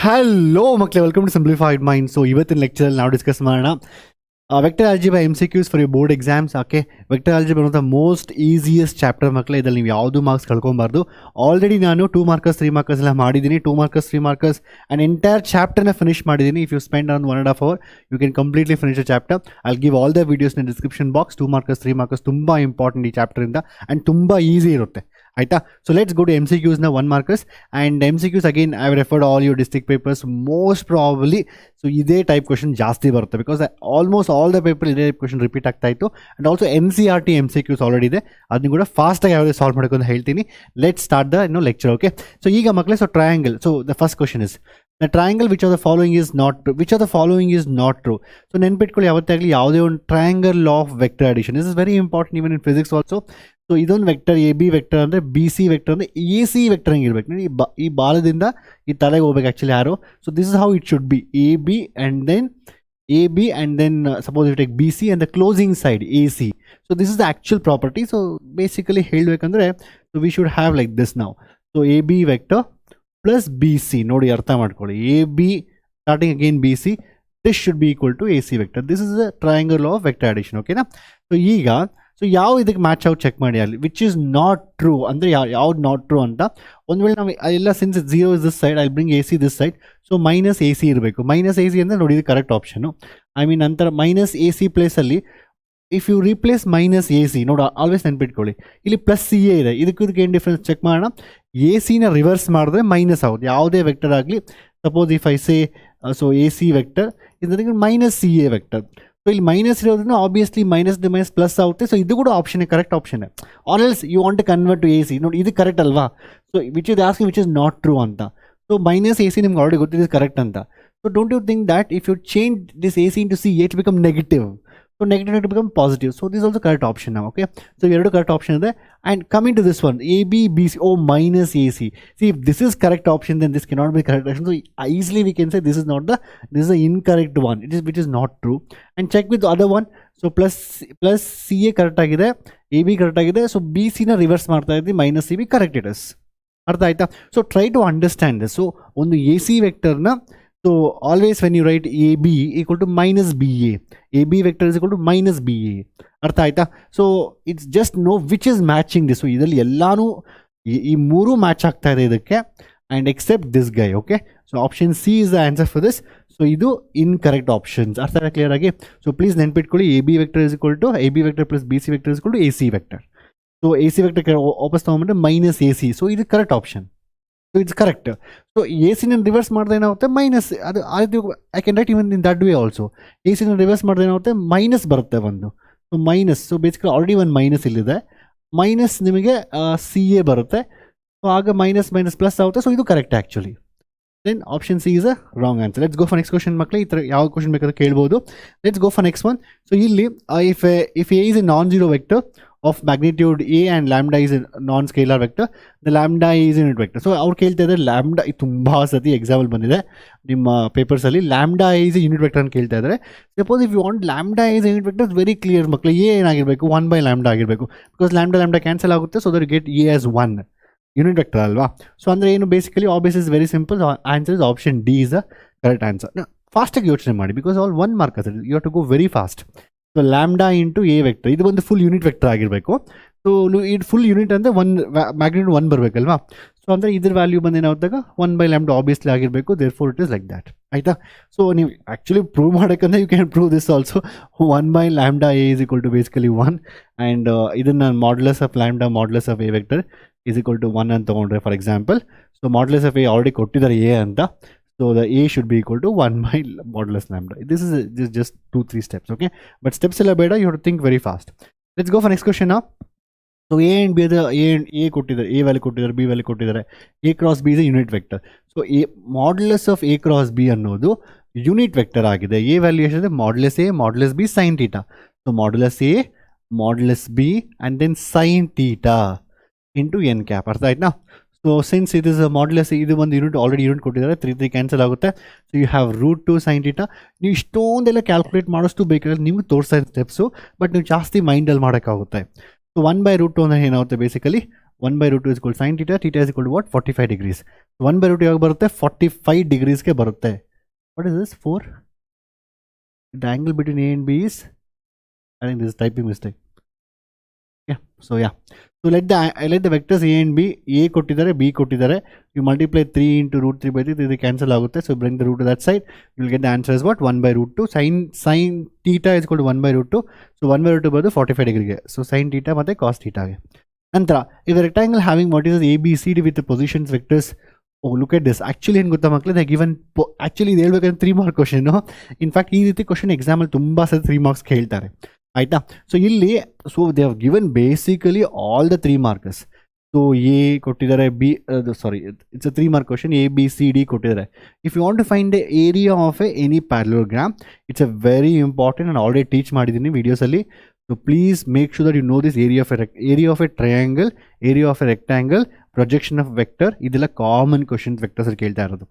Hello ಮಕ್ಕಳೇ, welcome to Simplified Mind. So ಇವತ್ತಿನ ಲೆಕ್ಚರಲ್ಲಿ ನಾವು ಡಿಸ್ಕಸ್ ಮಾಡೋಣ vector algebra MCQs for you board exams. Okay, vector algebra ಅನ್ನೋ ಮೋಸ್ಟ್ ಈಸಿಯೆಸ್ಟ್ ಚಾಪ್ಟರ್ ಮಕ್ಕಳೇ. ಇದರಲ್ಲಿ ನೀವು ಯಾವುದು ಮಾರ್ಕ್ಸ್ ಕಳ್ಕೊಬಾರ್ದು. ಆಲ್ರೆಡಿ ನಾನು 2 ಮಾರ್ಕರ್ಸ್ 3 ಮಾರ್ಕರ್ಸ್ ಎಲ್ಲ ಮಾಡಿದ್ದೀನಿ. 2 ಮಾರ್ಕರ್ಸ್ 3 ಮಾರ್ಕರ್ಸ್ ಆ್ಯಂಡ್ ಎಂಟೈರ್ ಚಾಪ್ಟರ್ನ ಫಿನಿಶ್ ಮಾಡಿದ್ದೀನಿ. If you spend on 1.5 hour you can completely finish the chapter. I'll give all the videos in description box. 2 markers 3 markers ತುಂಬ ಇಂಪಾರ್ಟೆಂಟ್ ಈ ಚಾಪ್ಟರಿಂದ and ತುಂಬ easy ಇರುತ್ತೆ, ಆಯಿತಾ. ಸೊ ಲೆಟ್ಸ್ ಗೋ ಟು MCQsನ 1 markers and MCQs again I have referred all your district papers. Most probably so ಇದೇ type question ಜಾಸ್ತಿ ಬರುತ್ತೆ, because almost all the paper ಇದೇ ಟೈಪ್ ಕ್ವಶನ್ ರಿಪೀಟ್ ಆಗ್ತಾ ಇತ್ತು. And also NCERT MCQs already ಇದೆ, ಅದನ್ನು ಕೂಡ ಫಾಸ್ಟಾಗಿ ಯಾವುದೇ ಸಾಲ್ವ್ ಮಾಡೋಕೆ ಅಂತ ಹೇಳ್ತೀನಿ. Let start the lecture. Okay, so ಈಗ ಮಕ್ಕಳೇ, so triangle. So the first question is the triangle which of the following is not true. Which of the following is not true. So ನೆನ್ಪಿಟ್ಕೊಳ್ಳಿ, ಯಾವತ್ತೇ ಆಗಲಿ ಯಾವುದೇ ಒಂದು triangle of vector addition is very important even in physics also. So ಇದೊಂದು vector AB vector ಅಂದರೆ BC vector ಅಂದರೆ AC vector ಹಂಗೆ ಇರಬೇಕು. ಈ ಬಾಲದಿಂದ ಈ ತಲೆಗೆ ಹೋಗ್ಬೇಕು ಆ್ಯಕ್ಚುಲಿ ಯಾರು. So this is how it should B. AB and then suppose you take BC and the closing side AC. So this is the actual property. So basically ಹೇಳಬೇಕಂದ್ರೆ so we should have like this now. So AB vector plus BC, ನೋಡಿ ಅರ್ಥ ಮಾಡ್ಕೊಳ್ಳಿ. AB starting again BC, this should be equal to AC vector. This is the triangle of vector addition. ಓಕೆನಾ. So ಈಗ so ಯಾವ ಇದಕ್ಕೆ match out check ಮಾಡಿ ಅಲ್ಲಿ which is not true ಅಂದರೆ ಯಾವ್ದು ನಾಟ್ ಟ್ರೂ ಅಂತ. ಒಂದು ವೇಳೆ ನಾವು ಎಲ್ಲ since 0 is this side, I bring AC this side. So minus AC ಇರಬೇಕು. ಮೈನಸ್ AC ಅಂದರೆ ನೋಡಿ ಇದು ಕರೆಕ್ಟ್ ಆಪ್ಷನು. ಐ ಮೀನ್ ನಂತರ ಮೈನಸ್ AC ಪ್ಲೇಸಲ್ಲಿ if you replace minus AC, ನೋಡಿ ಆಲ್ವೇಸ್ ನೆನ್ಪಿಟ್ಕೊಳ್ಳಿ ಇಲ್ಲಿ ಪ್ಲಸ್ CA ಇದೆ. ಇದಕ್ಕೆ ಏನು ಡಿಫ್ರೆನ್ಸ್ ಚೆಕ್ ಮಾಡೋಣ. AC ರಿವರ್ಸ್ ಮಾಡಿದ್ರೆ ಮೈನಸ್ ಆಗುತ್ತೆ ಯಾವುದೇ ವೆಕ್ಟರ್ ಆಗಲಿ. Suppose if I say so AC vector ಇದಕ್ಕೆ ಮೈನಸ್ CA ವೆಕ್ಟರ್. ಸೊ ಇಲ್ಲಿ ಮೈನಸ್ ಇರೋದ್ರಿಂದ ಆಬ್ವಿಯಸ್ಲಿ ಮೈನಸ್ ಪ್ಲಸ್ ಆಗುತ್ತೆ. ಸೊ ಇದು ಕೂಡ option correct option. Or else you want to convert to AC, ನೋಡಿ ಇದು ಕರೆಕ್ಟ್ ಅಲ್ವಾ. So which is asking which is not true ಅಂತ. ಸೊ ಮೈನಸ್ AC ನಿಮ್ಗೆ ಆಲ್ರೆಡಿ ಗೊತ್ತಿದೆ ಕರೆಕ್ಟ್ ಅಂತ. So don't you think that if you change this AC into CA it become negative. So negative it become positive. So this also correct option ನಾವು. Okay, so ಎರಡು correct option ಇದೆ. And coming to this one AB BC, oh minus AC. See if this is correct option then this cannot be correct option. So easily we can say this is not this is the incorrect one. It is which is not true. And check with other one. So plus CA correct ಆಗಿದೆ, AB correct ಆಗಿದೆ. So BCನ reverse ಮಾಡ್ತಾ ಇದ್ವಿ, minus CB correct it is. ಅರ್ಥ ಆಯ್ತಾ. So try to understand this. So ಒಂದು AC ವೆಕ್ಟರ್ನ so always when you write AB equal to minus BA, AB vector is equal to minus BA. ಅರ್ಥ ಆಯ್ತಾ. So it's just no which is matching this. So ಇದರಲ್ಲಿ ಎಲ್ಲಾನು ಈ ಮೂರು match ಆಗ್ತಾ ಇದೆ ಇದಕ್ಕೆ and except this guy. Okay, so option C is the answer for this. So ಇದು ಇನ್ಕರೆಕ್ಟ್ ಆಪ್ಷನ್ಸ್. ಅರ್ಥ ಆಯ್ತಾ ಕ್ಲಿಯರ್ ಆಗಿ. ಸೊ ಪ್ಲೀಸ್ ನೆನ್ಪಿಟ್ಕೊಳ್ಳಿ, AB vector is equal to AB vector plus BC vector is equal to AC vector. So AC vector ವಾಪಸ್ ತೊಗೊಂಡ್ರೆ minus AC. So ಇದು correct option. So it's correct. So AC reverse ಮಾಡಿದ್ರೆ ಏನಾಗುತ್ತೆ minus. ಅದು I can write even in that way also. AC reverse ಮಾಡಿದ್ರೆ ಏನಾಗುತ್ತೆ minus ಬರುತ್ತೆ ಒಂದು. So minus, so basically already ಒಂದು ಮೈನಸ್ ಇಲ್ಲಿದೆ. ಮೈನಸ್ ನಿಮಗೆ CA ಬರುತ್ತೆ. ಸೊ ಆಗ ಮೈನಸ್ ಪ್ಲಸ್ ಆಗುತ್ತೆ. ಸೊ ಇದು correct actually. Then option C is a wrong answer. Let's go for next question ಮಕ್ಕಳೇ. ಈ ಥರ ಯಾವ ಕ್ವಶನ್ ಬೇಕಾದ್ರೆ ಕೇಳ್ಬೋದು. Let's go for next one. So ಇಲ್ಲಿ if A is a non-zero vector of magnitude A and lambda is a non-scalar vector, the lambda is a unit vector. So ಅವ್ರು ಕೇಳ್ತಾ ಇದ್ದಾರೆ ಲ್ಯಾಂಬ್ಡಾ, ತುಂಬ ಸತಿ ಎಕ್ಸಾಂಪಲ್ ಬಂದಿದೆ ನಿಮ್ಮ ಪೇಪರ್ಸಲ್ಲಿ. Lambda is a unit vector ಅಂತ ಕೇಳ್ತಾ ಇದ್ದಾರೆ. Suppose if you want lambda is a unit vector, very clear ಮಕ್ಕಳು. A ಏನಾಗಿರಬೇಕು 1/λ ಆಗಿರಬೇಕು. ಬಿಕಾಸ್ ಲ್ಯಾಂಬ್ಡಾ ಕ್ಯಾನ್ಸಲ್ ಆಗುತ್ತೆ. So that get A as 1 unit vector ಅಲ್ವಾ. ಸೊ ಅಂದರೆ ಏನು basically obvious is very simple. Answer is option D is the correct answer. ಫಾಸ್ಟಾಗಿ ಯೋಚನೆ ಮಾಡಿ, ಬಿಕಾಸ್ ಆಲ್ 1 ಮಾರ್ಕ್ ಅದು. You have to go very fast. So lambda into A vector ಇದು ಒಂದು full unit vector ಆಗಿರಬೇಕು. So ಇದು full unit ಅಂದರೆ magnitude 1 ಬರಬೇಕಲ್ವಾ. ಸೊ ಅಂದರೆ ಇದ್ರ ವ್ಯಾಲ್ಯೂ ಬಂದು ಏನಾದಾಗ 1/λ ಆಬ್ವಿಯಸ್ಲಿ ಆಗಿರಬೇಕು. Therefore it is like that, ಆಯಿತಾ. ಸೊ ನೀವು ಆ್ಯಕ್ಚುಲಿ ಪ್ರೂವ್ ಮಾಡೋಕ್ಕಂದ್ರೆ you can prove this also. 1/λ A is equal to basically 1 and ಇದನ್ನು modulus of lambda modulus of A vector is equal to 1 ಅಂತ ತೊಗೊಂಡ್ರೆ for example. So modulus of A already ಕೊಟ್ಟಿದ್ದಾರೆ A ಅಂತ. So the A should be equal to 1/λ. This is just 2-3 steps, okay? But steps ಎಲ್ಲ ಬೇಡ, you have to think very fast. Let's go for next question now. So A and B A ಕೊಟ್ಟಿದ್ದಾರೆ, A value ಕೊಟ್ಟಿದ್ದಾರೆ, B value ಕೊಟ್ಟಿದ್ದಾರೆ. A cross B is a unit vector. So modulus of A cross B ಅನ್ನೋದು unit vector ಆಗಿದೆ. A value ಎಷ್ಟಿದೆ modulus A modulus B sin θ. So modulus A modulus B and then sin θ into n cap. ಅರ್ಥ ಆಯ್ತಾ. So since ಇದು modulus ಇದು ಒಂದು unit already unit ಕೊಟ್ಟಿದ್ದಾರೆ, 3 cancel ಆಗುತ್ತೆ. So you have √2 sin θ. ನೀವು ಇಷ್ಟೊಂದೆಲ್ಲ ಕ್ಯಾಲ್ಕುಲೇಟ್ ಮಾಡೋಷ್ಟು ಬೇಕಾದ್ರೆ ನಿಮ್ಗೆ ತೋರಿಸ್ತಾ ಇರೋ ಸ್ಟೆಪ್ಸು, ಬಟ್ ನೀವು ಜಾಸ್ತಿ ಮೈಂಡಲ್ಲಿ ಮಾಡೋಕ್ಕಾಗುತ್ತೆ. ಸೊ 1/√2 ಅಂದರೆ ಏನಾಗುತ್ತೆ basically 1/√2 is equal to sin θ. θ is equal to what? 45 degrees. 1/√2 ಯಾವಾಗ ಬರುತ್ತೆ 45 ಡಿಗ್ರೀಸ್ಗೆ ಬರುತ್ತೆ. What is this 4? The angle between A and B is, I think this is typing mistake. So let the vectors a and b, a ಕೊಟ್ಟಿದ್ದಾರೆ b ಕೊಟ್ಟಿದ್ದಾರೆ, you multiply 3 into √3 by 3, ಇದು cancel ಆಗುತ್ತೆ. So bring the root to that side, you will get the answer is what 1/√2. sin theta is equal to 1/√2. So 1/√2 ಬರೋದು 45 ಡಿಗ್ರಿಗೆ. So sin theta ಮತ್ತೆ cos theta ಗೆ. ನಂತರ ಇದು rectangle having what is a b c d with the positions vectors. Oh, look at this. Actually ಏನು ಗೊತ್ತಾ ಮಕ್ಕಳೇ, they given actually ಇದು ಹೇಳ್ಬೇಕಂದ್ರೆ 3 ಮಾರ್ಕ್ ಕ್ವಶನು. ಇನ್ಫ್ಯಾಕ್ಟ್ ಈ ರೀತಿ ಕ್ವಶನ್ ಎಕ್ಸಾಮಲ್ಲಿ ತುಂಬ ಸಲ 3 ಮಾರ್ಕ್ಸ್ ಕೇಳ್ತಾರೆ ಆಯಿತಾ. ಸೊ ಇಲ್ಲಿ they have given basically all the 3 markers. So A ಕೊಟ್ಟಿದ್ದಾರೆ, B sorry it's a 3 mark question, A B C D ಕೊಟ್ಟಿದ್ದಾರೆ. If you want to find the area of any parallelogram, it's a very important. ನಾನು already teach ಮಾಡಿದ್ದೀನಿ ವೀಡಿಯೋಸಲ್ಲಿ. So please make sure that you know this area of a triangle, area of a rectangle, projection of vector, ಇದೆಲ್ಲ common questions ವೆಕ್ಟರ್ಸಲ್ಲಿ ಕೇಳ್ತಾ ಇರೋದು.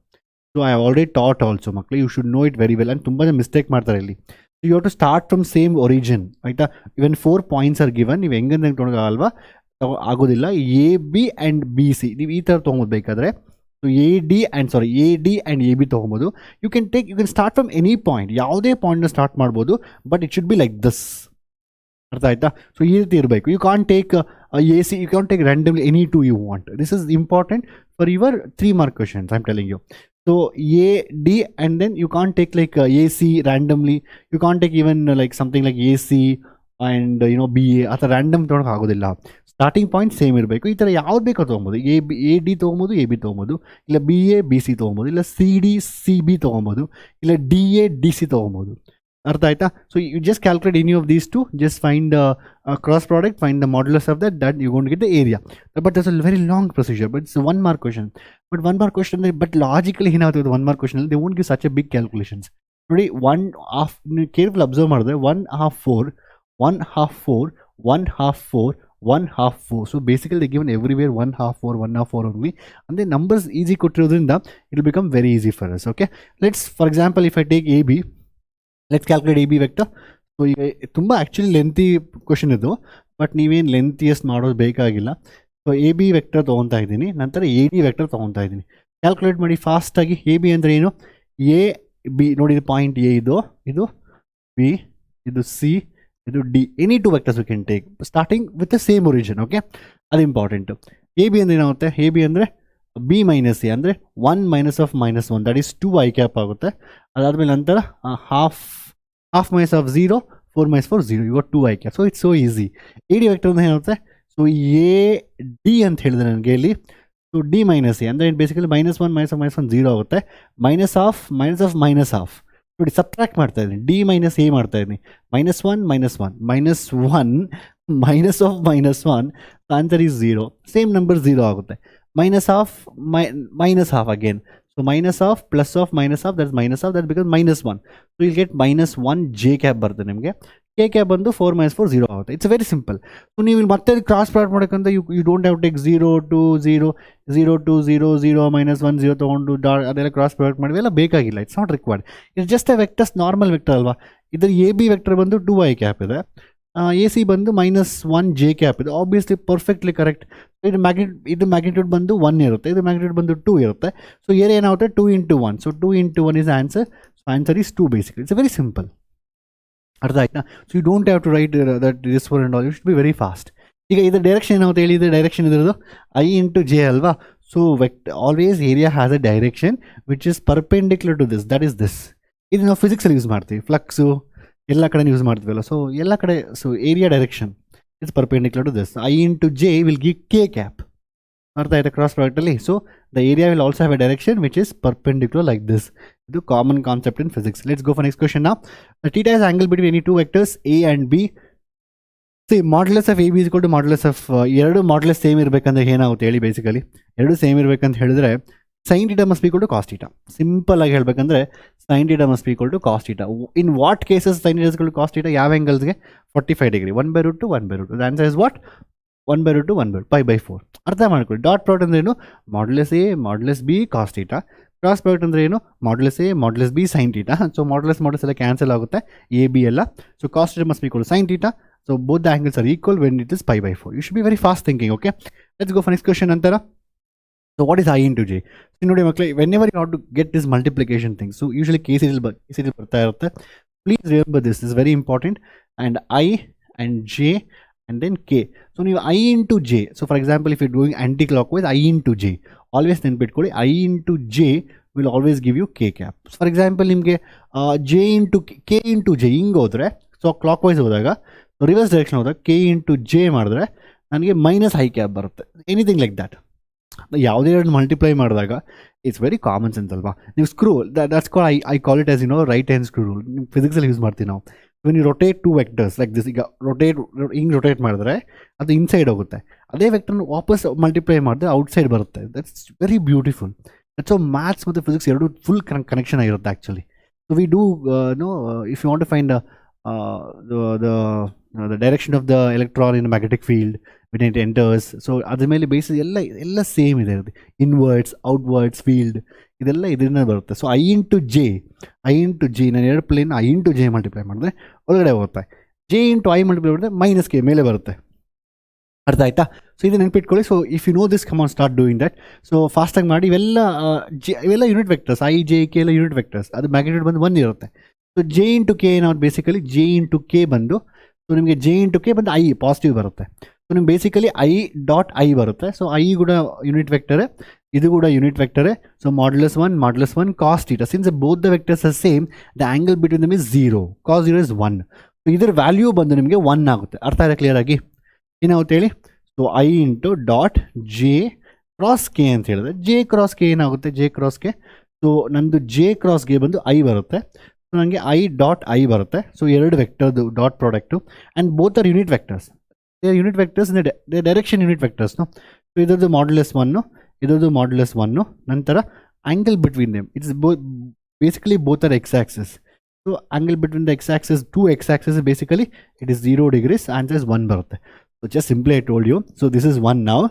So I already taught also ಮಕ್ಕಳು, you should know it very well. And ತುಂಬ mistake ಮಾಡ್ತಾರೆ ಇಲ್ಲಿ. So you have to start from same origin, ಆಯಿತಾ. ಇವನ್ 4 points are given, ನೀವು ಹೆಂಗಂದ್ರೆ ತೊಗೊಳಗಲ್ವಾ, ಆಗೋದಿಲ್ಲ. A B and B C ನೀವು ಈ ಥರ ತೊಗೊಬೋದು ಬೇಕಾದರೆ. So A D and A B ತೊಗೊಬೋದು. You can start from any point, ಯಾವುದೇ ಪಾಯಿಂಟ್ನ ಸ್ಟಾರ್ಟ್ ಮಾಡ್ಬೋದು, but it should be like this. ಅರ್ಥ ಆಯ್ತಾ. ಸೊ ಈ ರೀತಿ ಇರಬೇಕು. You can't take A C, you can't take randomly any two you want. This is important for your 3 mark questions, I am telling you. So A, D, and then you can't take like AC randomly. You can't take even like something like AC and BA. At a random ತೊಗೊಳಕ್ಕೆ ಆಗೋದಿಲ್ಲ. Starting point same ಇರಬೇಕು. ಈ ಥರ ಯಾವ್ದು ಬೇಕೋ ತೊಗೊಬೋದು. A D ತೊಗೊಬೋದು, A B ತೊಗೊಬೋದು, ಇಲ್ಲ ಬಿ ಎ ಬಿ ಸಿ ತೊಗೊಬೋದು, ಇಲ್ಲ ಸಿ ಡಿ ಸಿ ಬಿ ತೊಗೊಬೋದು, ಇಲ್ಲ ಡಿ ಎ ಡಿ ಸಿ ತೊಗೊಬೋದು. ಅರ್ಥ ಆಯ್ತಾ. So you just calculate any of these two, just find cross product, find the modulus of that you gonna get the area. But it's a very long procedure, but it's 1 mark question. But 1 mark question ಅಂದರೆ, but logically ಏನಾಗ್ತದೆ 1 mark ಕ್ವಶನಲ್ಲಿ, they won't give such a big calculations. ನೋಡಿ, 1/2 ನೀವು careful observe ಮಾಡಿದ್ರೆ 1/2 4, 1/2 4, 1/2 4, 1/2 4. So basically they given everywhere 1/2 4, 1/2 4 only. ಅಂದರೆ numbers easy ಕೊಟ್ಟಿರೋದ್ರಿಂದ it will become very easy for us. Okay, let's for example if I take A B, let's calculate A B vector. So ಈಗ ತುಂಬ actually lengthy question ಇದು, but ನೀವೇನು lengthiest ಮಾಡೋದು ಬೇಕಾಗಿಲ್ಲ. So A B vector ತೊಗೊತಾ ಇದ್ದೀನಿ, ನಂತರ A D vector ತೊಗೊತಾ ಇದ್ದೀನಿ. ಕ್ಯಾಲ್ಕುಲೇಟ್ ಮಾಡಿ ಫಾಸ್ಟಾಗಿ. ಎ ಬಿ ಅಂದರೆ ಏನು? ಎ ಬಿ ನೋಡಿ, ಇದು ಪಾಯಿಂಟ್ ಎ, ಇದು ಬಿ, ಇದು ಸಿ, ಇದು D. Any 2 vectors we can take starting with the same origin. Okay, ಅದು ಇಂಪಾರ್ಟೆಂಟು. ಎ ಬಿ ಅಂದರೆ ಏನಾಗುತ್ತೆ? ಎ ಬಿ ಅಂದರೆ ಬಿ ಮೈನಸ್ ಎ ಅಂದರೆ 1 minus of -1, that is 2 I cap ಆಗುತ್ತೆ. ಅದಾದಮೇಲೆ ನಂತರ ಹಾಫ್ ಮೈನಸ್ ಆಫ್ 0, 4 ಮೈನಸ್ 4 0, ಇವಾಗ 2 I cap. So it's so easy. A D vector ಅಂದರೆ ಏನಾಗುತ್ತೆ? ಸೊ ಎ ಡಿ ಅಂತ ಹೇಳಿದ್ರೆ ನನಗೆ ಇಲ್ಲಿ, ಸೊ ಡಿ ಮೈನಸ್ ಎ ಅಂದರೆ ಬೇಸಿಕಲಿ -1 0 ಆಗುತ್ತೆ. ಮೈನಸ್ ಆಫ್ ನೋಡಿ, ಸಬ್ಟ್ರಾಕ್ಟ್ ಮಾಡ್ತಾ ಇದ್ದೀನಿ, ಡಿ ಮೈನಸ್ ಎ ಮಾಡ್ತಾ ಇದ್ದೀನಿ. -1 minus of -1, answer is 0. Same number 0 ಆಗುತ್ತೆ. minus half again. So minus half plus of minus half, that's minus half, that becomes -1. So you'll get -1 j cap ಬರುತ್ತೆ ನಿಮಗೆ. k cap ಬಂದು 4 - 4 0 ಆಗುತ್ತೆ. It's very simple. So ನೀವು ಮತ್ತೆ cross product ಮಾಡೋಕ್ಕಂತ you don't have take 0 to 0, 0 to 0, 0 -1 0 ತೊಗೊಂಡು ಅದೆಲ್ಲ cross product ಮಾಡಿವಿ ಎಲ್ಲ ಬೇಕಾಗಿಲ್ಲ. It's not required. It's just A vectors, normal vector ಅಲ್ವಾ. ಇದರ ಎ ಬಿ ವೆಕ್ಟರ್ ಬಂದು 2 ಐ ಕ್ಯಾಪ್ ಇದೆ, ಎ ಸಿ ಬಂದು -1 ಜೆ ಕ್ಯಾಪ್ ಇದೆ. Obviously perfectly correct. ಇದು ಮ್ಯಾಗ್ನಿಟ್ಯೂಡ್ ಬಂದು 1 ಇರುತ್ತೆ, ಇದು ಮ್ಯಾಗ್ನಿಟ್ಯೂಡ್ ಬಂದು 2 ಇರುತ್ತೆ. ಸೊ ಏರಿಯಾ ಏನಾಗುತ್ತೆ? 2 into 1. So 2 into 1 is answer. So answer is 2 basically. It's very simple. ಅರ್ಥ ಆಯ್ತಾ. So you don't have to write that this for and all, you should be very fast. ಈಗ ಇದರ direction ಏನಾಗುತ್ತೆ ಹೇಳಿ? ಇದರ direction ಇದ್ರದ್ದು I into J ಅಲ್ವಾ. So always area has a direction which is perpendicular to this, that is this. ಇದು ನಾವು ಫಿಸಿಕ್ಸಲ್ಲಿ use ಮಾಡ್ತೀವಿ, ಫ್ಲಕ್ಸು ಎಲ್ಲ ಕಡೆ ಯೂಸ್ ಮಾಡ್ತೀವಲ್ಲ. ಸೊ ಎಲ್ಲ ಕಡೆ, so area direction it's perpendicular to this. I into J will give K cap. ಅರ್ಥ ಆಯ್ತಾ ಕ್ರಾಸ್ ಪ್ರಾಡಕ್ಟಲ್ಲಿ. So the area will also have a direction which is perpendicular like this. ಇದು common concept in physics. Let's go for next question. Theta is angle between any 2 vectors A and B. See modulus of A B is equal to modulus of, ಎರಡು modulus same ಇರಬೇಕಂದ್ರೆ ಏನಾಗುತ್ತೆ ಹೇಳಿ? Basically ಎರಡು same ಇರಬೇಕಂತ ಹೇಳಿದ್ರೆ sin theta must be equal to cos theta. Simple ಆಗಿ ಹೇಳಬೇಕಂದ್ರೆ sin theta must be equal to cos theta. In what cases sin theta is equal to cos theta? ಯಾವ ಆ್ಯಂಗಲ್ಸ್ಗೆ? 45 degree. 1/√2, 1/√2. The answer is what? 1/√2, 1/2, π/4. ಅರ್ಥ ಮಾಡ್ಕೊಳ್ಳಿ. Dot product ಅಂದ್ರೆ ಏನು? Modulus A modulus B cos theta. Cross product ಅಂದರೆ ಏನು? Modulus A modulus B sine theta. So modulus ಎಲ್ಲ cancel ಆಗುತ್ತೆ, A B ಎಲ್ಲ. So cos theta must be equal to sine theta. So both the angles are equal when it is π/4. You should be very fast thinking. Okay, let's go for next question. ನಂತರ So what is I into j? So ನೋಡಿ ಮಕ್ಕಳೇ, whenever you have to get this multiplication thing, so usually KCL ಬರ್ತಾ ಇರುತ್ತೆ. Please remember this is very important. And I and j and then k. So ನೀವು I into j. So for example, if you're doing anti-clockwise, I into j. Always ನೆನ್ಪಿಟ್ಕೊಳ್ಳಿ, I into j will always give you k cap. So for example, ನಿಮಗೆ j into k into j ಹಿಂಗೆ ಹೋದರೆ, so clock wise ಹೋದಾಗ, reverse direction ಹೋದಾಗ k into j ಮಾಡಿದ್ರೆ ನನಗೆ minus I cap ಬರುತ್ತೆ. Anything like that. ಯಾವುದೇ ಎರಡು ಮಲ್ಟಿಪ್ಲೈ ಮಾಡಿದಾಗ ಇಟ್ಸ್ ವೆರಿ ಕಾಮನ್ ಸೆನ್ಸ್ ಅಲ್ವಾ. ನೀವು screw, that's call I call it as right hand screw rule. ನೀವು ಫಿಸಿಕ್ಸಲ್ಲಿ ಯೂಸ್ ಮಾಡ್ತೀವಿ ನಾವು. When you rotate two vectors like this, ಈಗ ಹಿಂಗೆ ರೊಟೇಟ್ ಮಾಡಿದ್ರೆ ಅದು ಇನ್ಸೈಡ್ ಹೋಗುತ್ತೆ. ಅದೇ ವೆಕ್ಟರ್ನ ವಾಪಸ್ ಮಲ್ಟಿಪ್ಲೈ ಮಾಡಿದ್ರೆ ಔಟ್ಸೈಡ್ ಬರುತ್ತೆ. That's very beautiful. That's maths ಮತ್ತು ಫಿಸಿಕ್ಸ್ ಎರಡು ಫುಲ್ ಕನೆಕ್ಷನ್ ಆಗಿರುತ್ತೆ actually. So we do if you want to find the direction of the electron in a magnetic field when it enters, so ಅದ್ರ ಮೇಲೆ basis ಎಲ್ಲ same ಇದೆ. Inwards, outwards field ಇದೆಲ್ಲ ಇದರಿಂದ ಬರುತ್ತೆ. ಸೊ ಐ ಇಂಟು ಜೆ ನಾನು ಎರಡು plane I into J multiply ಮಾಡಿದ್ರೆ ಒಳಗಡೆ ಹೋಗುತ್ತೆ. ಜೆ ಇಂಟು ಐ ಮಲ್ಟಿಪ್ಲೈ ಮಾಡಿದ್ರೆ ಮೈನಸ್ ಕೆ ಮೇಲೆ ಬರುತ್ತೆ. ಅರ್ಥ ಆಯ್ತಾ? ಸೊ ಇದು ನೆನ್ಪಿಟ್ಕೊಳ್ಳಿ. So if you know this, come on start doing that. So ಫಾಸ್ಟಾಗಿ ಮಾಡಿ. ಇವೆಲ್ಲ unit vectors, I J K ಎಲ್ಲ ಯೂನಿಟ್ ವೆಕ್ಟರ್ಸ್. ಅದು ಮ್ಯಾಗ್ನಿಟ್ಯೂಡ್ ಬಂದು 1 ಇರುತ್ತೆ. ಸೊ ಜೆ ಇಂಟು ಕೆ ನಾವು ಬೇಸಿಕಲಿ ಜೆ ಇಂಟು ಕೆ ಬಂದು, ಸೊ ನಿಮಗೆ ಜೆ ಇಂಟು ಕೆ ಬಂದು ಐ ಪಾಸಿಟಿವ್ ಬರುತ್ತೆ. ಸೊ ನಿಮ್ಗೆ ಬೇಸಿಕಲಿ ಐ ಡಾಟ್ ಐ ಬರುತ್ತೆ. ಸೊ ಐ ಕೂಡ ಯೂನಿಟ್ ವೆಕ್ಟರೇ, ಇದು ಕೂಡ ಯೂನಿಟ್ ವೆಕ್ಟರೇ. So modulus one cos theta. Since both the vectors are same, the angle between them is 0, cos 0 is 1. So ಇದರ ವ್ಯಾಲ್ಯೂ ಬಂದು ನಿಮಗೆ 1 ಆಗುತ್ತೆ. ಅರ್ಥ ಇದೆ ಕ್ಲಿಯರ್ ಆಗಿ? ಏನಾಗುತ್ತೆ ಹೇಳಿ? So I into dot J cross K ಅಂತ ಹೇಳಿದ್ರೆ, ಜೆ ಕ್ರಾಸ್ ಕೆ ಏನಾಗುತ್ತೆ? J cross K. ಸೊ ನಂದು ಜೆ ಕ್ರಾಸ್ ಗೆ ಬಂದು ಐ ಬರುತ್ತೆ. ಸೊ ನನಗೆ ಐ ಡಾಟ್ ಐ ಬರುತ್ತೆ. ಸೊ ಎರಡು ವೆಕ್ಟರ್ದು dot product, and both are unit vectors. Unit vectors in the direction unit ವೆಕ್ಟರ್ಸ್ನು. ಸೊ ಇದರದ್ದು ಮಾಡ್ಯುಲಸ್ 1, ಇದರದ್ದು ಮಾಡ್ಯುಲಸ್ 1. ನಂತರ angle between them, it's basically both are X axis. So angle between the X axis, 2 X axis, basically it is 0 degrees, answer is 1 ಬರುತ್ತೆ. So just simply I told you. So this is 1 ನಾವು.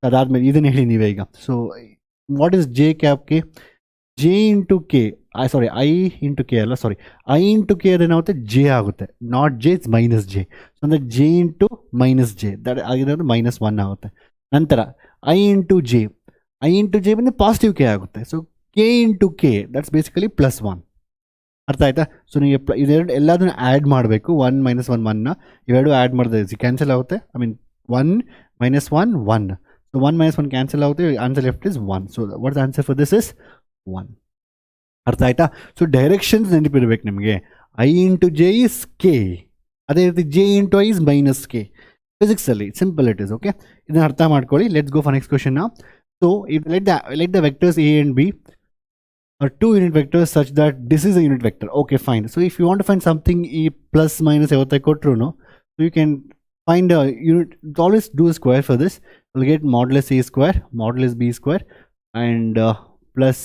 ಅದಾದಮೇಲೆ ಇದನ್ನು ಹೇಳಿ ನೀವೇ ಈಗ. So what is J cap K? J into K, sorry I into K ಅಲ್ಲ, sorry I into K ಅದೇನಾಗುತ್ತೆ? J ಆಗುತ್ತೆ. Not J, it's minus J. So ಅಂದರೆ J into minus J, that ಆಗಿರೋದು -1 ಆಗುತ್ತೆ. ನಂತರ ಐ ಇಂಟು ಜೆ ಬಂದು positive K ಆಗುತ್ತೆ. So K into K, that's basically +1. ಅರ್ಥ ಆಯ್ತಾ? ಸೊ ನೀವು ಇದೆರಡು ಎಲ್ಲದನ್ನು ಆ್ಯಡ್ ಮಾಡಬೇಕು. 1 - 1 ಇವೆರಡು ಆ್ಯಡ್ ಮಾಡಿದ್ರೆ ಕ್ಯಾನ್ಸಲ್ ಆಗುತ್ತೆ. I mean 1 - 1 1. ಸೊ 1 - 1 ಕ್ಯಾನ್ಸಲ್ ಆಗುತ್ತೆ. Answer left is 1. So what the answer for this is 1. ಅರ್ಥ ಆಯ್ತಾ? ಸೊ ಡೈರೆಕ್ಷನ್ಸ್ ನೆನಪಿರ್ಬೇಕು ನಿಮಗೆ. I into J is K, ಅದೇ ರೀತಿ J into I is minus K. ಫಿಸಿಕ್ಸಲ್ಲಿ ಸಿಂಪಲ್ ಇಟ್ ಇಸ್. ಓಕೆ, ಇದನ್ನು ಅರ್ಥ ಮಾಡ್ಕೊಳ್ಳಿ. Let's go for next question now. So let the vectors A and B are 2 unit vectors such that this is a unit vector. Okay, fine. So if you want to find something e plus minus ಯಾವತ್ತೆ ಕೊಟ್ಟರು, so you can find a unit. Always do a square for this. You'll get modulus a square, modulus b square, and plus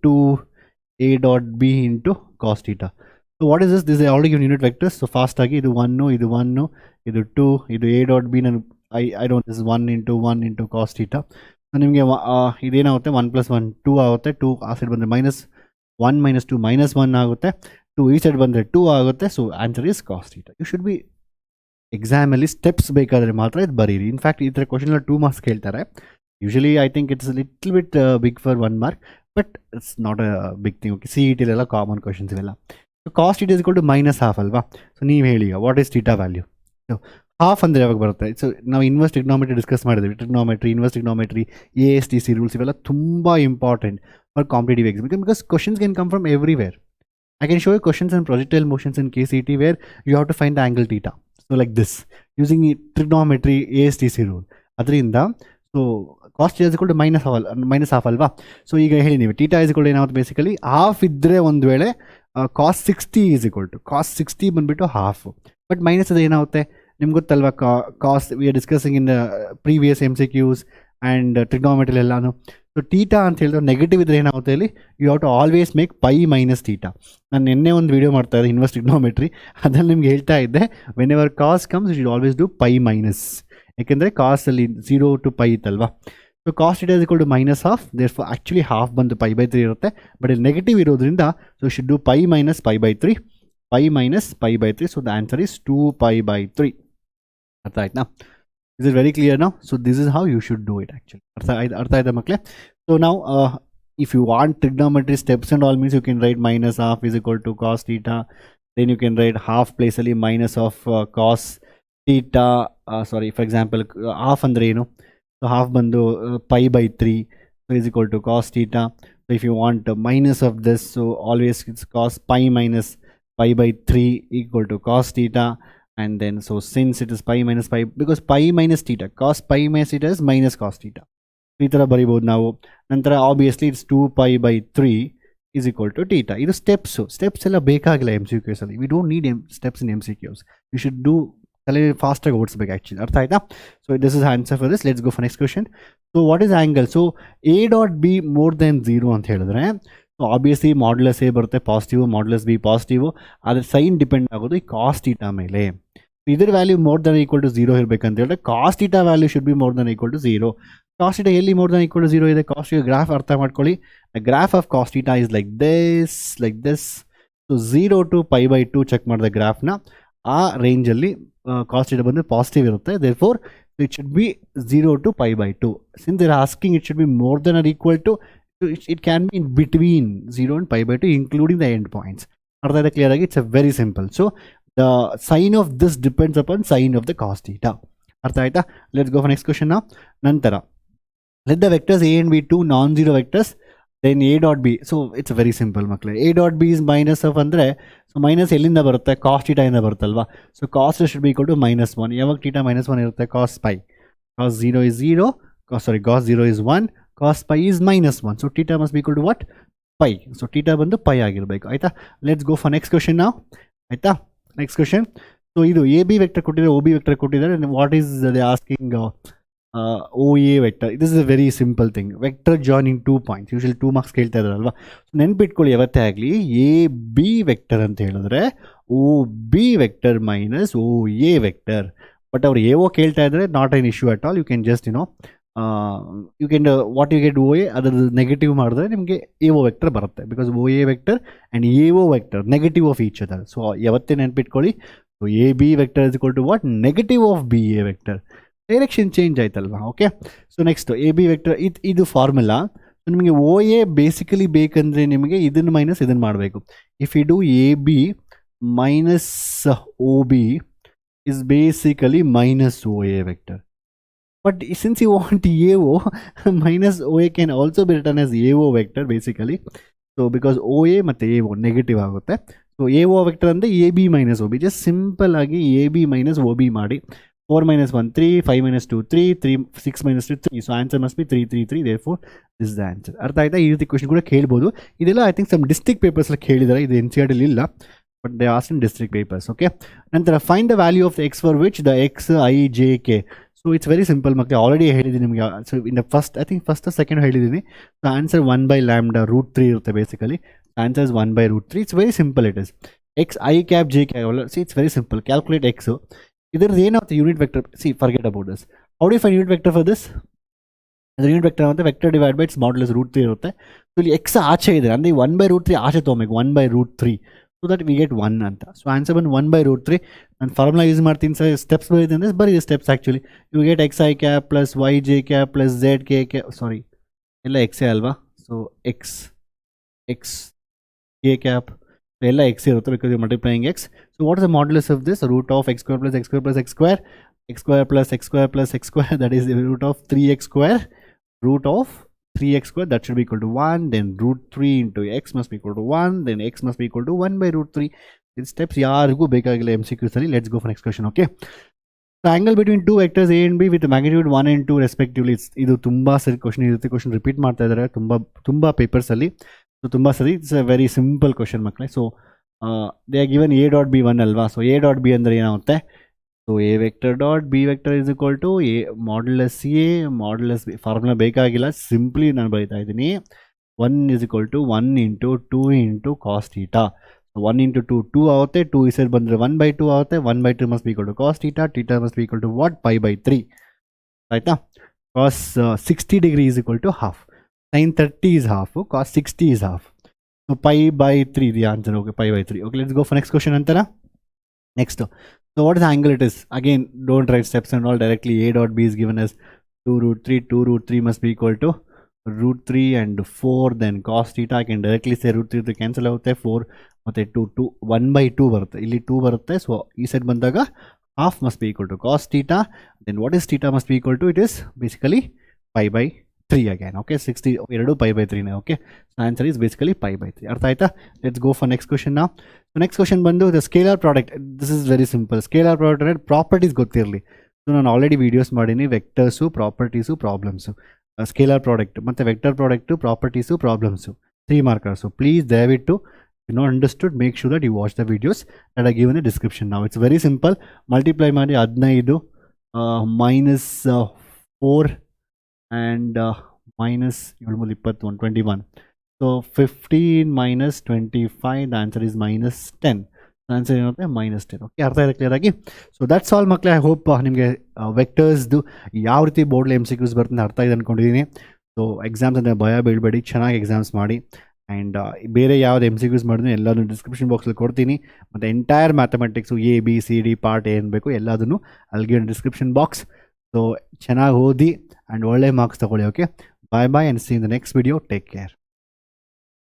2a dot b into cos theta. So what is this? This is already given unit vectors. So fast agi idu 1, idu 1, idu 2, idu a dot b. I don't. This is 1 into cos theta. So ನಿಮಗೆ ಇದೇನಾಗುತ್ತೆ? 1 + 1 2 ಆಗುತ್ತೆ. 2 ಆ side ಬಂದರೆ -1 - 2 -1 ಆಗುತ್ತೆ. 2 ಈ side ಬಂದರೆ 2 ಆಗುತ್ತೆ. So answer is cos theta. You should be ಎಕ್ಸಾಮಲ್ಲಿ steps ಬೇಕಾದರೆ ಮಾತ್ರ ಇದು ಬರೀರಿ. ಇನ್ಫ್ಯಾಕ್ಟ್ ಈ ಥರ ಕ್ವಶನ್ 2 ಮಾರ್ಕ್ಸ್ ಕೇಳ್ತಾರೆ. Usually I think it's little bit big for 1 mark, but it's not a big thing. Okay, CET ಲೆಲ್ಲ ಕಾಮನ್ ಕ್ವಶನ್ಸ್ ಇವೆಲ್ಲ. So cos theta is equal to -1/2 ಅಲ್ವಾ? ಸೊ ನೀವು ಹೇಳಿ what is theta value? So half ಅಂದರೆ ಯಾವಾಗ ಬರುತ್ತೆ? So ನಾವು inverse trigonometry discuss ಮಾಡಿದ್ವಿ. Trigonometry, inverse trigonometry, ASTC rules ಇವೆಲ್ಲ ತುಂಬ important for competitive exam, because questions can come from everywhere. I can show you questions on projectile motions in KCET where you have to find the angle theta. So like this using trigonometry, ASTC rule. ಅದರಿಂದ so cos is equal to -1/2 ಅಲ್ವಾ? So ಈಗ ಹೇಳಿ ನೀವು theta is equal to ಏನಾಗುತ್ತೆ? Basically half ಇದ್ದರೆ ಒಂದು ವೇಳೆ cos 60 is equal to cos 60 ಬಂದುಬಿಟ್ಟು ಹಾಫ್. ಬಟ್ ಮೈನಸ್ ಅದು ಏನಾಗುತ್ತೆ? ನಿಮ್ಗೆ ಗೊತ್ತಲ್ವಾ? Cause we are discussing in previous MCQs and trigonometry ಎಲ್ಲಾನು. ಸೊ ಥೀಟಾ ಅಂತ ಹೇಳಿದ್ರೆ ನೆಗೆಟಿವ್ ಇದ್ರೆ ಏನಾಗುತ್ತೆ ಇಲ್ಲಿ? You have to always make π - theta. ನಾನು ನಿನ್ನೆ ಒಂದು ವೀಡಿಯೋ ಮಾಡ್ತಾ ಇದ್ದೆ ಇನ್ವರ್ಸ್ ಟ್ರಿಗ್ನೋಮೆಟ್ರಿ, ಅದರಲ್ಲಿ ನಿಮ್ಗೆ ಹೇಳ್ತಾ ಇದ್ದೆ when ever cos comes you should always do π-, ಯಾಕೆಂದರೆ ಕಾಸಲ್ಲಿ 0 to π ಇತ್ತಲ್ವಾ? So cos theta is equal to -1/2. Therefore actually half ಬಂದು π/3 ಇರುತ್ತೆ, ಬಟ್ ಇಲ್ಲಿ ನೆಗೆಟಿವ್ ಇರೋದ್ರಿಂದ so should do π - π/3, π - π/3. So the answer is 2π/3. ಅರ್ಥ ಆಯ್ತಾ? Is it very clear now? So this is how you should do it actually. ಅರ್ಥ ಆಯ್ತಾ ಮಕ್ಕಳೇ? So now if you want trigonometry steps and all, means you can write minus half is equal to cos theta. Then you can write half place ಅಲ್ಲಿ minus of cos theta. Sorry, for example half ಅಂದ್ರೆ ಏನು? So half ಬಂದು pi by 3 so is equal to cos theta. So if you want minus of this, so always it's cos pi minus pi by 3 equal to cos theta. And then so since it is pi minus pi, because pi minus theta, cos pi minus theta is minus cos theta. ಈ ಥರ ಬರಿಬೋದು ನಾವು. ನಂತರ obviously it's 2 pi by 3 is equal to theta. ಇದು steps ಎಲ್ಲ ಬೇಕಾಗಿಲ್ಲ M C Qs ಅಲ್ಲಿ. We don't need steps in M C Qs. You should do ತಲೆ ಫಾಸ್ಟಾಗಿ ಓಡಿಸ್ಬೇಕು ಆ್ಯಕ್ಚುಲಿ. ಅರ್ಥ ಆಯ್ತಾ? So this is answer for this. Let's go for next question. So what is angle? So A dot B more than 0 ಅಂತ ಹೇಳಿದ್ರೆ, so obviously modulus A ಬರುತ್ತೆ positive, modulus B positive, ಆದರೆ sign depend ಆಗೋದು ಈ cos theta ಮೇಲೆ. ಇದರ value more than equal to 0 ಇರಬೇಕಂತ ಹೇಳಿದ್ರೆ cos theta value should be more than equal to 0. Cos theta ಎಲ್ಲಿ ಮೋರ್ ದನ್ ಈಕ್ವಲ್ ಟು 0 ಇದೆ? ಕಾಸ್ ಥೀಟಾ ಗ್ರಾಫ್ ಅರ್ಥ ಮಾಡ್ಕೊಳ್ಳಿ. The graph of cos theta is like this. So 0 to pi by 2 check ಮಾಡಿದ ಗ್ರಾಫ್ನ ಆ ರೇಂಜಲ್ಲಿ cos theta ಬಂದು positive ಇರುತ್ತೆ. Therefore it should B 0 to pi by 2. Since they are asking it should be more than or equal to, it can be in between 0 and pi by 2 including the end points. ಅರ್ಥ ಆಯ್ತಾ clear ಆಗಿ? It's a very simple. So the sign of this depends upon sign of the cos theta. ಅರ್ಥ ಆಯ್ತಾ? Let's go for next question now. ನಂತರ let the vectors a and b two non-zero vectors, then a dot b. So it's very simple ಮಕ್ಕಳೇ. a dot b is minus of ಅಂದರೆ, so minus ಎಲ್ಲಿಂದ ಬರುತ್ತೆ? Cos theta ಇಂದ ಬರುತ್ತಲ್ವಾ. So cos should be equal to -1. ಯಾವಾಗ theta -1 ಇರುತ್ತೆ? Cos pi. Cos 0 is 0, cos 0 is 1, cos pi is -1. So theta must be equal to what? Pi. So theta ಬಂದು pi ಆಗಿರಬೇಕು. ಆಯ್ತಾ? Let's go for next question ನಾವು. ಆಯ್ತಾ? Next question. So ಇದು A B vector ಕೊಟ್ಟಿದ್ದಾರೆ, O B vector ಕೊಟ್ಟಿದ್ದಾರೆ. What is they asking? O A vector. This is a very simple thing. Vector joining 2 points. Usually 2 marks ಕೇಳ್ತಾ ಇದ್ದಾರಲ್ವಾ. So ನೆನ್ಪಿಟ್ಕೊಳ್ಳಿ ಯಾವತ್ತೇ ಆಗಲಿ, A B vector ಅಂತ ಹೇಳಿದ್ರೆ O B vector minus O A vector. But ಅವ್ರು A O ಕೇಳ್ತಾ ಇದ್ದಾರೆ, not an issue at all. You can just you can what you get O A ಅದರ ನೆಗೆಟಿವ್ ಮಾಡಿದ್ರೆ ನಿಮಗೆ ಎ ಓ ವೆಕ್ಟರ್ ಬರುತ್ತೆ. Because O A vector and A O vector negative of each other. So ಯಾವತ್ತೇ ನೆನ್ಪಿಟ್ಕೊಳ್ಳಿ, so A B vector is equal to what? Negative of B A vector. Direction change ಆಯ್ತಲ್ವಾ? Okay. So next A B vector, ಇದು formula. So ನಿಮಗೆ ಓ A basically ಬೇಕಂದರೆ ನಿಮಗೆ ಇದನ್ನು minus ಇದನ್ನು ಮಾಡಬೇಕು. If you do A B minus O B is basically minus O A vector. But since you want AO, minus OA can also be written as AO vector basically. So because OA ಮತ್ತು AO negative ಆಗುತ್ತೆ. So AO vector ಅಂದರೆ AB minus OB. Just simple ಆಗಿ AB minus OB ಮಾಡಿ. 4 minus 1 3, 5 minus 2 3, 3 6 minus 2 3. So answer must be 3 3 3. therefore this is the answer. ಅರ್ಥ ಆಯ್ತಾ? ಈ ರೀತಿ question ಕೂಡ ಕೇಳ್ಬೋದು. ಇದೆಲ್ಲ I think some district papers ಕೇಳಿದ್ದಾರೆ. ಇದು ಎನ್ ಸಿ ಆರ್ ಟಿಲಿ ಇಲ್ಲ, but they ask in district papers. Okay. ನಂತರ find the value of the X for which the X I J K. So it's very simple ಮಕ್ಕಳು. Already ಹೇಳಿದ್ದೀನಿ ನಿಮಗೆ. So in the first I think first second ಹೇಳಿದ್ದೀನಿ. ಸೊ answer 1/λ √3 ಇರುತ್ತೆ ಬೇಸಿಕಲಿ. Answer is 1/√3. It's very simple. It is X I cap J cap. See it's very simple. Calculate X. ಇದ್ರದ್ದು ಏನಾಗುತ್ತೆ? Unit vector. See forget about this. How do you find unit vector for this? ಅದು unit vector ಅಂತ vector divide by its modulus √3 ಇರುತ್ತೆ. So ಇಲ್ಲಿ X ಆಚೆ ಇದೆ ಅಂದರೆ 1/√3 ಆಚೆ ತೊಗೊಬೇಕು. 1/√3. ಸೊ ದಟ್ ವಿ ಗೆಟ್ 1 ಅಂತ. ಸೊ ಆನ್ಸರ್ ಬಂದು 1/√3. ನಾನು ಫಾರ್ಮುಲಾ ಯೂಸ್ ಮಾಡ್ತೀನಿ ಸರ್. ಸ್ಟೆಪ್ಸ್ ಬರೀತೀನಿ ಅಂದರೆ ಬರೀ steps actually. You get X I cap plus Y J cap plus Z K cap. Sorry, ಎಲ್ಲ ಎಕ್ಸೇ ಅಲ್ವಾ? ಸೊ ಎಕ್ಸ್ ಕೆ ಕ್ಯಾಪ್ ಎಲ್ಲ ಎಕ್ಸ್ ಇರುತ್ತೆ because you multiplying X. So what is the modulus of this? Root of x square plus x square plus x square, x square plus x square plus x square, that is the root of 3x square. Root of 3x square, that should be equal to 1. Then root 3 into x must be equal to 1. Then x must be equal to 1/√3. These steps ಯಾರಿಗೂ ಬೇಕಾಗಿಲ್ಲ MCQs ಅಲ್ಲಿ. Let's go for next question. Okay. The angle between two vectors A and be with magnitude 1 and 2 respectively. ಇದು ತುಂಬ ಸರಿ question. ಈ ರೀತಿ question repeat ಮಾಡ್ತಾ ಇದ್ದಾರೆ ತುಂಬ ಪೇಪರ್ಸಲ್ಲಿ. ಸೊ ತುಂಬ ಸರಿ. It's a very simple question ಮಕ್ಕಳೇ. So they are given A dot B 1 ಅಲ್ವಾ. ಸೊ ಎ ಡಾಟ್ ಬಿ ಅಂದರೆ ಏನಾಗುತ್ತೆ? So A vector dot B vector is equal to A modulus A modulus B. Formula ಬೇಕಾಗಿಲ್ಲ, simply ನಾನು ಬರೀತಾ ಇದ್ದೀನಿ. 1 is equal to 1 into 2 into cos theta. 1 into 2 2 ಆಗುತ್ತೆ. 2 ಈ side ಬಂದರೆ 1/2 ಆಗುತ್ತೆ. 1/2 must be equal to cos theta. theta must be equal to what? pi/3. ಆಯಿತಾ? cos 60 degree is equal to half. sin 30 is half. cos 60 is half. So pi/3 the answer. Okay, pi/3. Okay, let's go for next question. Antara next. So what is the angle it is? Again, don't write steps and all directly. A dot B is given as 2 root 3. 2 root 3 must be equal to root 3 and 4. Then cos theta, I can directly say root 3 to cancel out 4 ಮತ್ತೆ 2 1 by 2 ಬರುತ್ತೆ, ಇಲ್ಲಿ 2 ಬರುತ್ತೆ. So ಈ side ಬಂದಾಗ half must be equal to cos theta. Then what is theta must be equal to? It is basically pi by 3 again. Okay, 60 ಎರಡು pi by 3 okay. So answer is basically pi by 3. ಅರ್ಥ ಆಯ್ತಾ? Let's go for next question now. So next question ಬಂದು the scalar product. This is very simple. Scalar product ಅಂದರೆ properties ಗೊತ್ತಿರಲಿ. ಸೊ ನಾನು already videos ಮಾಡೀನಿ, vectors, properties, problems. Scalar product ಮತ್ತು vector product, properties, problems, 3 markers. Please ದಯವಿಟ್ಟು you not understood, make sure that you watch the videos that are given in the description. Now it's very simple. Multiply ಮಾಡಿ 15 minus 4 and minus 21. So 15 minus 25, the answer is minus 10. The answer is minus 10. Okay, ಅರ್ಥ ಇದೆ clear ಆಗಿ? So that's all ಮಕ್ಕಳೇ. I hope ನಿಮಗೆ ವೆಕ್ಟರ್ಸ್ದು ಯಾವ ರೀತಿ ಬೋರ್ಡ್ಲಿ MCQs ಬರ್ತದೆ ಅರ್ಥ ಇದೆ ಅಂದ್ಕೊಂಡಿದ್ದೀನಿ. ಸೊ ಎಕ್ಸಾಮ್ಸ್ ಅಂದರೆ ಭಯ ಬೀಳಬೇಡಿ, ಚೆನ್ನಾಗಿ ಎಕ್ಸಾಮ್ಸ್ ಮಾಡಿ. ಆ್ಯಂಡ್ ಬೇರೆ ಯಾವ್ದು MCQs ಮಾಡಿದ್ರೆ ಎಲ್ಲದೂ ಡಿಸ್ಕ್ರಿಪ್ಷನ್ ಬಾಕ್ಸಲ್ಲಿ ಕೊಡ್ತೀನಿ. ಮತ್ತು ಎಂಟೈರ್ ಮ್ಯಾಥಮೆಟಿಕ್ಸು ABCD ಪಾರ್ಟ್ ಏನು ಬೇಕು ಎಲ್ಲದನ್ನು ಅಲ್ಲಿಗೆ ಡಿಸ್ಕ್ರಿಪ್ಷನ್ ಬಾಕ್ಸ್. ಸೊ ಚೆನ್ನಾಗಿ ಓದಿ ಆ್ಯಂಡ್ ಒಳ್ಳೆ ಮಾರ್ಕ್ಸ್ ತೊಗೊಳ್ಳಿ. Okay, bye bye and see in the next video. Take care.